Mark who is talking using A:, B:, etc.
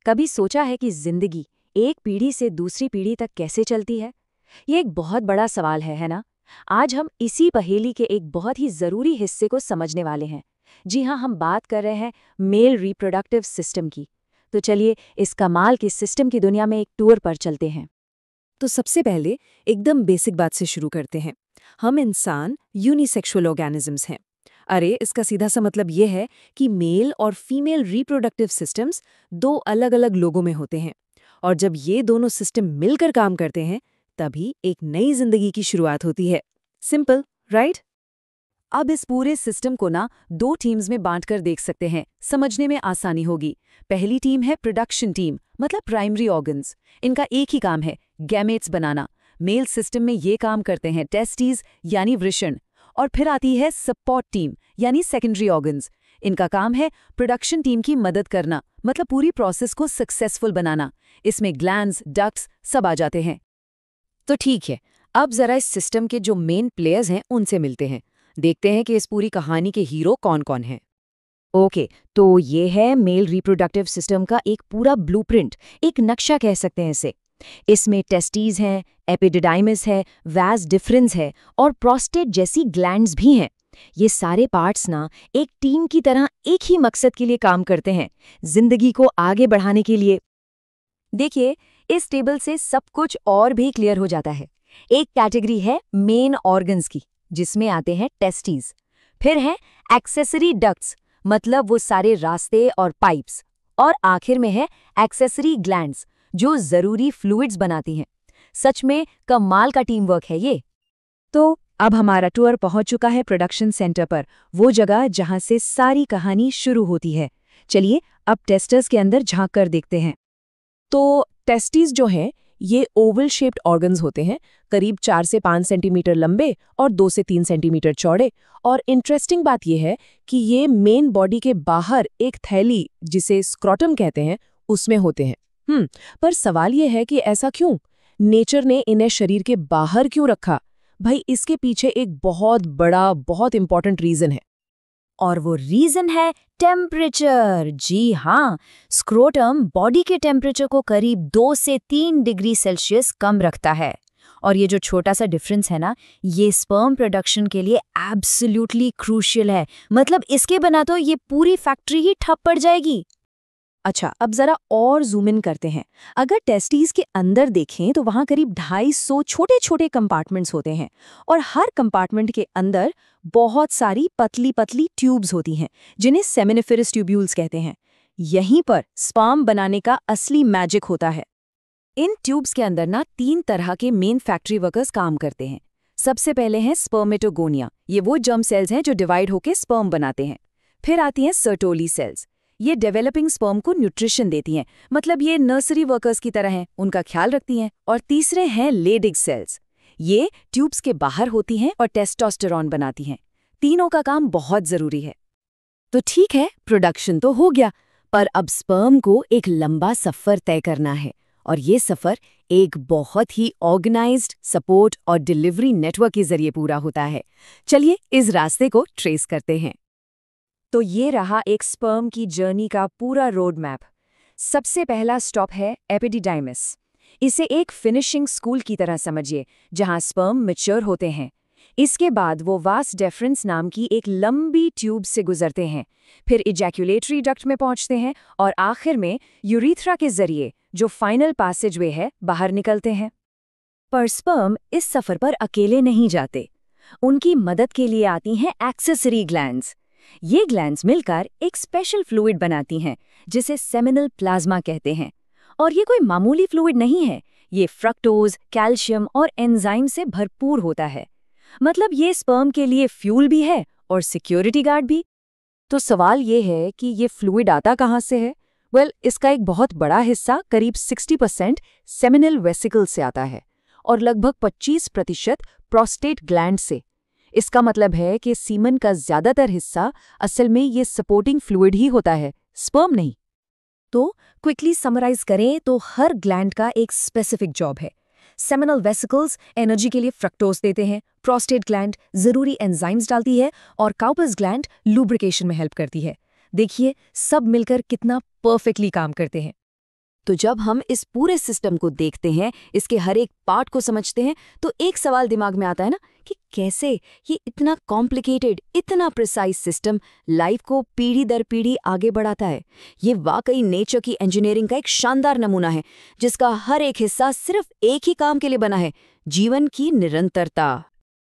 A: कभी सोचा है कि जिंदगी एक पीढ़ी से दूसरी पीढ़ी तक कैसे चलती है? ये एक बहुत बड़ा सवाल है ना? आज हम इसी पहेली के एक बहुत ही जरूरी हिस्से को समझने वाले हैं। जी हाँ, हम बात कर रहे हैं मेल रिप्रोडक्टिव सिस्टम की। तो चलिए इस कमाल के सिस्टम की दुनिया में एक टूर पर चलते हैं।
B: तो सबसे पहले एकदम बेसिक बात से शुरू करते हैं। हम इंसान यूनिसेक्सुअल ऑर्गेनिजम्स हैं। अरे इसका सीधा सा मतलब ये है कि मेल और फीमेल रिप्रोडक्टिव सिस्टम्स दो अलग-अलग लोगों में होते हैं। और जब ये दोनों सिस्टम मिलकर काम करते हैं, तभी एक नई जिंदगी की शुरुआत होती है। Simple, right?
A: अब इस पूरे सिस्टम को दो टीम्स में बांटकर देख सकते हैं, समझने में आसानी होगी। पहली टीम है प्रोडक्शन टीम, मतलब प्राइमरी ऑर्गन्स। इनका एक ही काम है, गैमेट्स बनाना। मेल सिस्टम में ये काम करते हैं टेस्टिस यानी वृषण। और फिर आती है सपोर्ट टीम यानी सेकेंडरी ऑर्गन्स। इनका काम है प्रोडक्शन टीम की मदद करना, मतलब पूरी प्रोसेस को सक्सेसफुल बनाना। इसमें ग्लैंड्स, डक्ट्स सब आ जाते हैं।
B: तो ठीक है, अब जरा इस सिस्टम के जो मेन प्लेयर्स हैं उनसे मिलते हैं। देखते हैं कि इस पूरी कहानी के हीरो कौन-कौन हैं।
A: ओके, तो ये है मेल रिप्रोडक्टिव सिस्टम का एक पूरा ब्लूप्रिंट, एक नक्शा कह सकते हैं इसे। इसमें टेस्टीज हैं, एपिडिडाइमिस है, वास डिफरेंस है और प्रोस्टेट जैसी ग्लैंड्स भी हैं। ये सारे पार्ट्स एक टीम की तरह एक ही मकसद के लिए काम करते हैं, जिंदगी को आगे बढ़ाने के लिए। देखिए, इस टेबल से सब कुछ और भी क्लियर हो जाता है। एक कैटेगरी है मेन ऑर्गन्स की, जिसमें आते हैं टेस्टीज। फिर हैं एक्सेसरी डक्ट्स, मतलब वो सारे रास्ते और पाइप्स। और आखिर में है एक्सेसरी ग्लैंड्स, जो जरूरी फ्लूइड्स बनाती हैं। सच में कमाल का टीम वर्क है ये। तो अब हमारा टूर पहुंच चुका है प्रोडक्शन सेंटर पर, वो जगह जहां से सारी कहानी शुरू होती है। चलिए अब टेस्टर्स के अंदर झांक कर देखते हैं।
B: तो टेस्टिस जो हैं, ये ओवल शेप्ड ऑर्गन्स होते हैं, करीब 4 से 5 सेंटीमीटर लंबे और 2 से 3 सेंटीमीटर चौड़े। और इंटरेस्टिंग बात यह है कि ये मेन बॉडी के बाहर एक थैली, जिसे स्क्रोटम कहते हैं, उसमें होते हैं। पर सवाल ये है कि ऐसा क्यों? नेचर ने इन्हें शरीर के बाहर क्यों रखा? भाई, इसके पीछे एक बहुत बड़ा, बहुत इंपॉर्टेंट रीजन है।
A: और वो रीजन है टेम्परेचर। जी हाँ, स्क्रोटम बॉडी के टेम्परेचर को करीब 2 से 3 डिग्री सेल्सियस कम रखता है। और ये जो छोटा सा डिफरेंस है ये स्पर्म प्रोडक्शन के लिए एब्सोल्युटली क्रूशियल है। मतलब इसके बिना तो ये पूरी फैक्ट्री ही ठप पड़ जाएगी।
B: अच्छा, अब जरा और जूम इन करते हैं। अगर टेस्टीज के अंदर देखें तो वहां करीब 250 छोटे-छोटे कंपार्टमेंट्स होते हैं। और हर कंपार्टमेंट के अंदर बहुत सारी पतली पतली ट्यूब्स होती हैं, जिन्हें सेमिनिफेरस ट्यूब्यूल्स कहते हैं। यहीं पर स्पर्म बनाने का असली मैजिक होता है।
A: इन ट्यूब्स के अंदर 3 तरह के मेन फैक्ट्री वर्कर्स काम करते हैं। सबसे पहले हैं स्पर्मेटोगोनिया, ये वो जर्म सेल्स हैं जो डिवाइड होकर स्पर्म बनाते हैं। फिर आती हैं सर्टोली सेल्स, ये डेवलपिंग स्पर्म को न्यूट्रिशन देती हैं, मतलब ये नर्सरी वर्कर्स की तरह हैं, उनका ख्याल रखती हैं। और तीसरे हैं लेडिग सेल्स, ये ट्यूब्स के बाहर होती हैं और टेस्टोस्टेरॉन बनाती हैं। तीनों का काम बहुत जरूरी है।
B: तो ठीक है, प्रोडक्शन तो हो गया, पर अब स्पर्म को एक लंबा सफर तय करना है। और ये सफर एक बहुत ही ऑर्गेनाइज्ड सपोर्ट और डिलीवरी नेटवर्क के जरिए पूरा होता है। चलिए इस रास्ते को ट्रेस करते हैं।
A: तो ये रहा एक स्पर्म की जर्नी का पूरा रोड मैप। सबसे पहला स्टॉप है एपिडिडाइमिस। इसे एक फिनिशिंग स्कूल की तरह समझिए, जहां स्पर्म मैच्योर होते हैं। इसके बाद वो वास डेफरेंस नाम की एक लंबी ट्यूब से गुजरते हैं, फिर इजैक्यूलेटरी डक्ट में पहुंचते हैं और आखिर में यूरीथ्रा के जरिए, जो फाइनल पैसेजवे है, बाहर निकलते हैं। पर स्पर्म इस सफर पर अकेले नहीं जाते। उनकी मदद के लिए आती हैं एक्सेसरी ग्लैंड्स। ये ग्लैंड्स मिलकर एक स्पेशल फ्लूइड बनाती हैं, जिसे सेमिनल प्लाज्मा कहते हैं। और ये कोई मामूली फ्लूइड नहीं है, ये फ्रक्टोज, कैल्शियम और एंजाइम से भरपूर होता है। मतलब ये स्पर्म के लिए फ्यूल भी है और सिक्योरिटी गार्ड भी।
B: तो सवाल ये है कि ये फ्लूइड आता कहाँ से है? इसका एक बहुत बड़ा हिस्सा, करीब 60% सेमिनल वेसिकल से आता है और लगभग 25% प्रोस्टेट ग्लैंड से। इसका मतलब है कि सीमन का ज्यादातर हिस्सा असल में ये सपोर्टिंग फ्लूइड ही होता है, स्पर्म नहीं।
A: तो क्विकली समराइज करें तो हर ग्लैंड का एक स्पेसिफिक जॉब है। सेमिनल वेसिकल्स एनर्जी के लिए फ्रक्टोज देते हैं, प्रोस्टेट ग्लैंड जरूरी एंजाइम्स डालती है और काउपस ग्लैंड लुब्रिकेशन में हेल्प करती है। देखिए सब मिलकर कितना परफेक्टली काम करते हैं। तो जब हम इस पूरे सिस्टम को देखते हैं, इसके हर एक पार्ट को समझते हैं, तो एक सवाल दिमाग में आता है ना कि कैसे ये इतना कॉम्प्लिकेटेड, इतना प्रिसाइज सिस्टम लाइफ को पीढ़ी दर पीढ़ी आगे बढ़ाता है। ये वाकई नेचर की इंजीनियरिंग का एक शानदार नमूना है, जिसका हर एक हिस्सा सिर्फ एक ही काम के लिए बना है, जीवन की निरंतरता।